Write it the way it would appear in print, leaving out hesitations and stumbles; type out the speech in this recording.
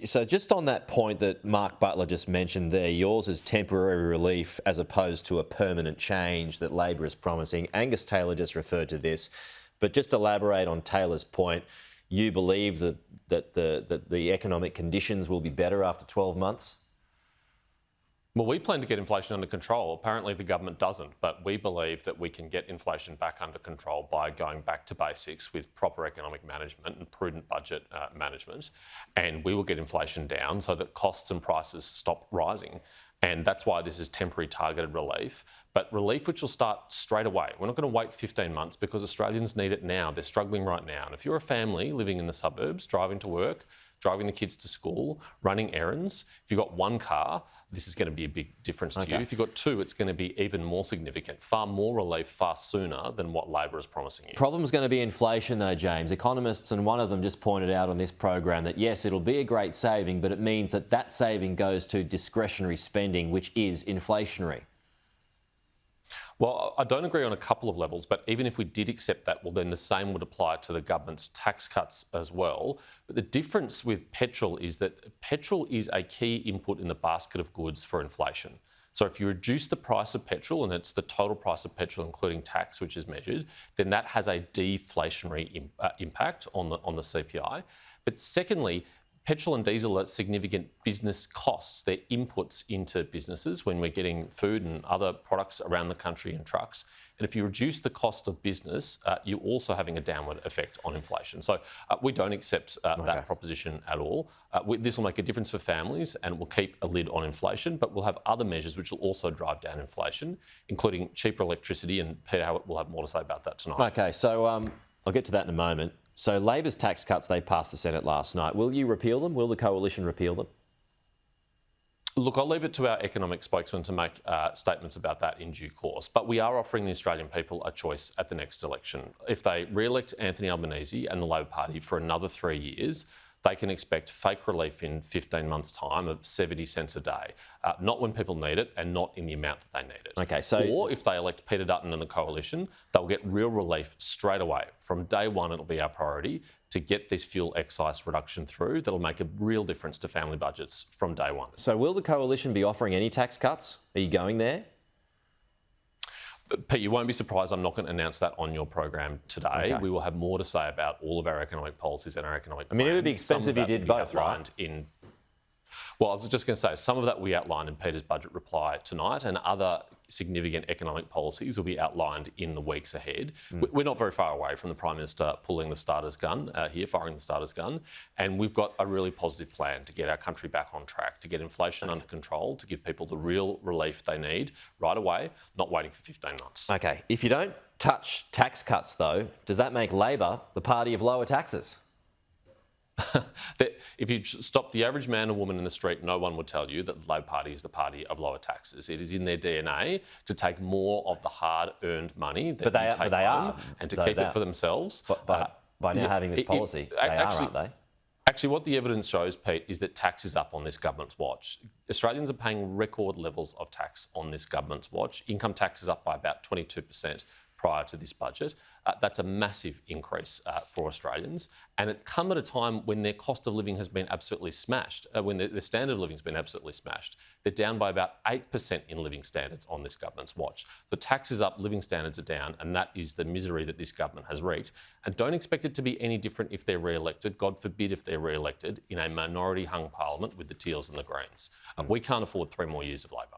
So just on that point that Mark Butler just mentioned there, yours is temporary relief as opposed to a permanent change that Labor is promising. Angus Taylor just referred to this, but just elaborate on Taylor's point. You believe that the economic conditions will be better after 12 months? Well, we plan to get inflation under control. Apparently the government doesn't, but we believe that we can get inflation back under control by going back to basics with proper economic management and prudent budget management. And we will get inflation down so that costs and prices stop rising. And that's why this is temporary targeted relief, but relief which will start straight away. We're not going to wait 15 months because Australians need it now. They're struggling right now. And if you're a family living in the suburbs, driving to work, driving the kids to school, running errands, if you've got one car, this is going to be a big difference to you. If you've got two, it's going to be even more significant, far more relief, far sooner than what Labor is promising you. Problem's going to be inflation though, James. Economists, and one of them just pointed out on this program that yes, it'll be a great saving, but it means that that saving goes to discretionary spending, which is inflationary. Well, I don't agree on a couple of levels, but even if we did accept that, well, then the same would apply to the government's tax cuts as well. But the difference with petrol is that petrol is a key input in the basket of goods for inflation. So if you reduce the price of petrol, and it's the total price of petrol including tax which is measured, then that has a deflationary impact on the CPI. But secondly, petrol and diesel are significant business costs. They're inputs into businesses when we're getting food and other products around the country in trucks. And if you reduce the cost of business, you're also having a downward effect on inflation. So we don't accept that proposition at all. This will make a difference for families and it will keep a lid on inflation, but we'll have other measures which will also drive down inflation, including cheaper electricity. And Peter Howard will have more to say about that tonight. Okay, so I'll get to that in a moment. So Labor's tax cuts, they passed the Senate last night. Will you repeal them? Will the coalition repeal them? Look, I'll leave it to our economic spokesman to make statements about that in due course. But we are offering the Australian people a choice at the next election. If they re-elect Anthony Albanese and the Labor Party for another 3 years, they can expect fake relief in 15 months' time of 70 cents a day, not when people need it and not in the amount that they need it. Okay, so or if they elect Peter Dutton and the coalition, they'll get real relief straight away. From day one, it'll be our priority to get this fuel excise reduction through. That'll make a real difference to family budgets from day one. So will the coalition be offering any tax cuts? Are you going there? Pete, you won't be surprised I'm not going to announce that on your program today. Okay. We will have more to say about all of our economic policies and our economic plan. I mean, it would be expensive if you did both, right? Well, I was just going to say, some of that we outlined in Peter's budget reply tonight, and other significant economic policies will be outlined in the weeks ahead. We're not very far away from the Prime Minister pulling the starter's gun firing the starter's gun, and we've got a really positive plan to get our country back on track, to get inflation under control, to give people the real relief they need right away, not waiting for 15 months. Okay, if you don't touch tax cuts though, does that make Labor the party of lower taxes? If you stop the average man or woman in the street, no one would tell you that the Labor Party is the party of lower taxes. It is in their DNA to take more of the hard-earned money that they take home and to keep it for themselves. By now having this policy, they are, aren't they? Actually, what the evidence shows, Pete, is that tax is up on this government's watch. Australians are paying record levels of tax on this government's watch. Income tax is up by about 22% prior to this budget. That's a massive increase for Australians. And it come at a time when their cost of living has been absolutely smashed, when their standard of living has been absolutely smashed. They're down by about 8% in living standards on this government's watch. The tax is up, living standards are down, and that is the misery that this government has wreaked. And don't expect it to be any different if they're re-elected. God forbid if they're re-elected in a minority-hung parliament with the Teals and the Greens. We can't afford 3 more years of Labor.